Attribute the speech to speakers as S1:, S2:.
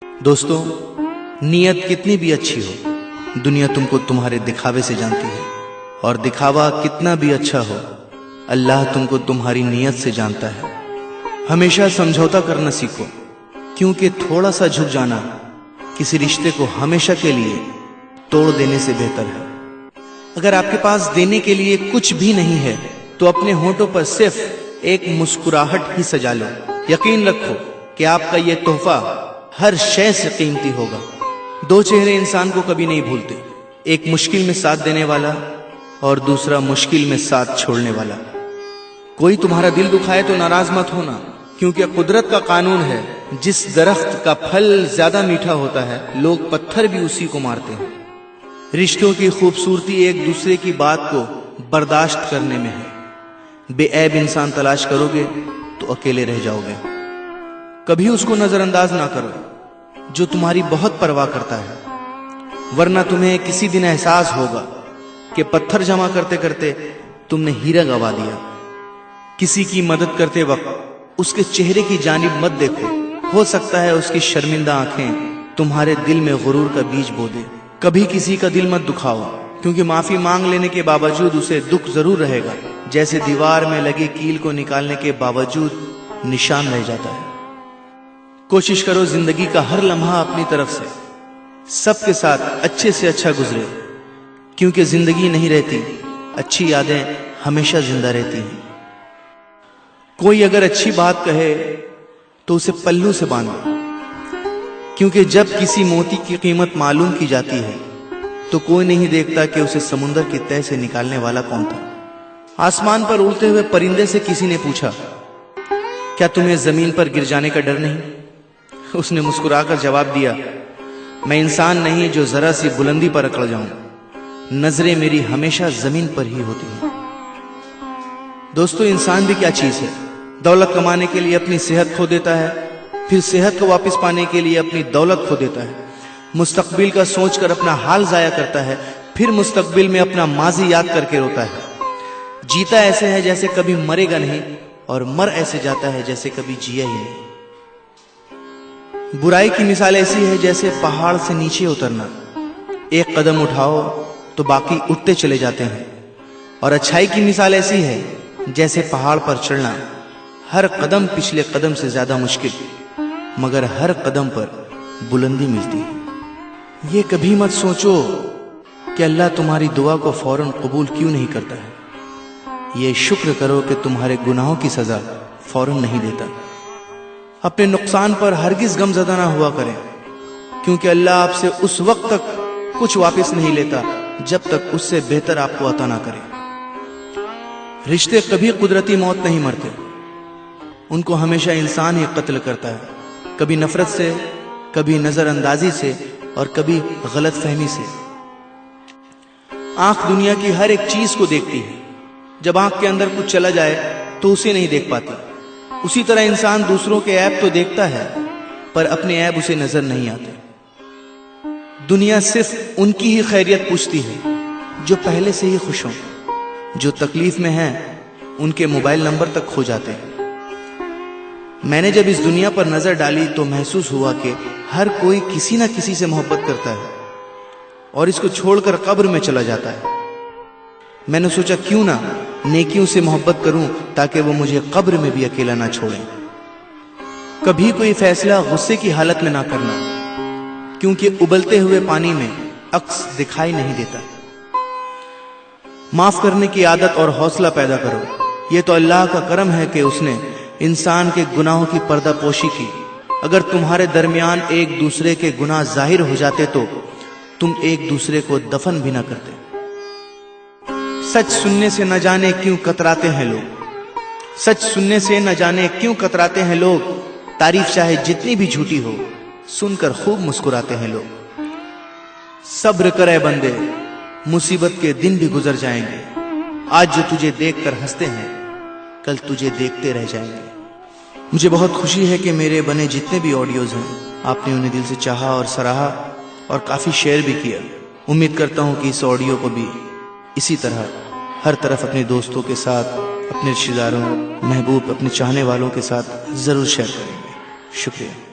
S1: दोस्तों, नीयत कितनी भी अच्छी हो, दुनिया तुमको तुम्हारे दिखावे से जानती है, और दिखावा कितना भी अच्छा हो, अल्लाह तुमको तुम्हारी नीयत से जानता है। हमेशा समझौता करना सीखो, क्योंकि थोड़ा सा झुक जाना किसी रिश्ते को हमेशा के लिए तोड़ देने से बेहतर है। अगर आपके पास देने के लिए कुछ भी नहीं है तो अपने होठों पर सिर्फ एक मुस्कुराहट ही सजा लो। यकीन रखो कि आपका यह तोहफा हर शय से कीमती होगा। दो चेहरे इंसान को कभी नहीं भूलते, एक मुश्किल में साथ देने वाला और दूसरा मुश्किल में साथ छोड़ने वाला। कोई तुम्हारा दिल दुखाए तो नाराज मत होना, क्योंकि कुदरत का कानून है, जिस दरख्त का फल ज्यादा मीठा होता है लोग पत्थर भी उसी को मारते हैं। रिश्तों की खूबसूरती एक दूसरे की बात को बर्दाश्त करने में है। बेऐब इंसान तलाश करोगे तो अकेले रह जाओगे। कभी उसको नजरअंदाज ना करो जो तुम्हारी बहुत परवाह करता है, वरना तुम्हें किसी दिन एहसास होगा कि पत्थर जमा करते करते तुमने हीरा गंवा दिया। किसी की मदद करते वक्त उसके चेहरे की जानिब मत देखो, हो सकता है उसकी शर्मिंदा आंखें तुम्हारे दिल में गुरूर का बीज बो दे। कभी किसी का दिल मत दुखाओ, क्योंकि माफी मांग लेने के बावजूद उसे दुख जरूर रहेगा, जैसे दीवार में लगी कील को निकालने के बावजूद निशान रह जाता है। कोशिश करो जिंदगी का हर लम्हा अपनी तरफ से सबके साथ अच्छे से अच्छा गुजरे, क्योंकि जिंदगी नहीं रहती, अच्छी यादें हमेशा जिंदा रहती हैं। कोई अगर अच्छी बात कहे तो उसे पल्लू से बांधो, क्योंकि जब किसी मोती की कीमत मालूम की जाती है तो कोई नहीं देखता कि उसे समुंदर की तह से निकालने वाला कौन था। आसमान पर उड़ते हुए परिंदे से किसी ने पूछा, क्या तुम्हें जमीन पर गिर जाने का डर नहीं? उसने मुस्कुराकर जवाब दिया, मैं इंसान नहीं जो जरा सी बुलंदी पर अकड़ जाऊं, नजरें मेरी हमेशा जमीन पर ही होती हैं। दोस्तों, इंसान भी क्या चीज है? दौलत कमाने के लिए अपनी सेहत खो देता है, फिर सेहत को वापस पाने के लिए अपनी दौलत खो देता है। मुस्तकबिल का सोचकर अपना हाल जाया करता है, फिर मुस्तकबिल में अपना माजी याद करके रोता है। जीता ऐसे है जैसे कभी मरेगा नहीं, और मर ऐसे जाता है जैसे कभी जिया ही नहीं। बुराई की मिसाल ऐसी है जैसे पहाड़ से नीचे उतरना, एक कदम उठाओ तो बाकी उठते चले जाते हैं, और अच्छाई की मिसाल ऐसी है जैसे पहाड़ पर चढ़ना, हर कदम पिछले कदम से ज्यादा मुश्किल, मगर हर कदम पर बुलंदी मिलती है। ये कभी मत सोचो कि अल्लाह तुम्हारी दुआ को फौरन कबूल क्यों नहीं करता है। ये शुक्र करो कि तुम्हारे गुनाहों की सजा फौरन नहीं देता। अपने नुकसान पर हरगिज गमज़दा ना हुआ करें, क्योंकि अल्लाह आपसे उस वक्त तक कुछ वापस नहीं लेता जब तक उससे बेहतर आपको अता ना करे। रिश्ते कभी कुदरती मौत नहीं मरते, उनको हमेशा इंसान ही कत्ल करता है, कभी नफरत से, कभी नजरअंदाजी से, और कभी गलत फहमी से। आंख दुनिया की हर एक चीज को देखती है, जब आंख के अंदर कुछ चला जाए तो उसे नहीं देख पाती। उसी तरह इंसान दूसरों के ऐब तो देखता है, पर अपने ऐब उसे नजर नहीं आते। दुनिया सिर्फ उनकी ही खैरियत पूछती है जो पहले से ही खुश हों, जो तकलीफ में हैं उनके मोबाइल नंबर तक खो जाते हैं। मैंने जब इस दुनिया पर नजर डाली तो महसूस हुआ कि हर कोई किसी ना किसी से मोहब्बत करता है और इसको छोड़कर कब्र में चला जाता है। मैंने सोचा क्यों ना नेकियों से मोहब्बत करूं, ताकि वो मुझे कब्र में भी अकेला ना छोड़ें। कभी कोई फैसला गुस्से की हालत में ना करना, क्योंकि उबलते हुए पानी में अक्स दिखाई नहीं देता। माफ करने की आदत और हौसला पैदा करो। ये तो अल्लाह का करम है कि उसने इंसान के गुनाहों की पर्दापोशी की। अगर तुम्हारे दरमियान एक दूसरे के गुनाह जाहिर हो जाते तो तुम एक दूसरे को दफन भी ना करते। सच सुनने से न जाने क्यों कतराते हैं लोग, सच सुनने से न जाने क्यों कतराते हैं लोग। तारीफ चाहे जितनी भी झूठी हो, सुनकर खूब मुस्कुराते हैं लोग। सब्र करे बंदे, मुसीबत के दिन भी गुजर जाएंगे। आज जो तुझे देखकर हंसते हैं, कल तुझे देखते रह जाएंगे। मुझे बहुत खुशी है कि मेरे बने जितने भी ऑडियोज हैं, आपने उन्हें दिल से चाहा और सराहा, और काफी शेयर भी किया। उम्मीद करता हूं कि इस ऑडियो को भी इसी तरह हर तरफ अपने दोस्तों के साथ, अपने रिश्तेदारों, महबूब, अपने चाहने वालों के साथ जरूर शेयर करेंगे। शुक्रिया।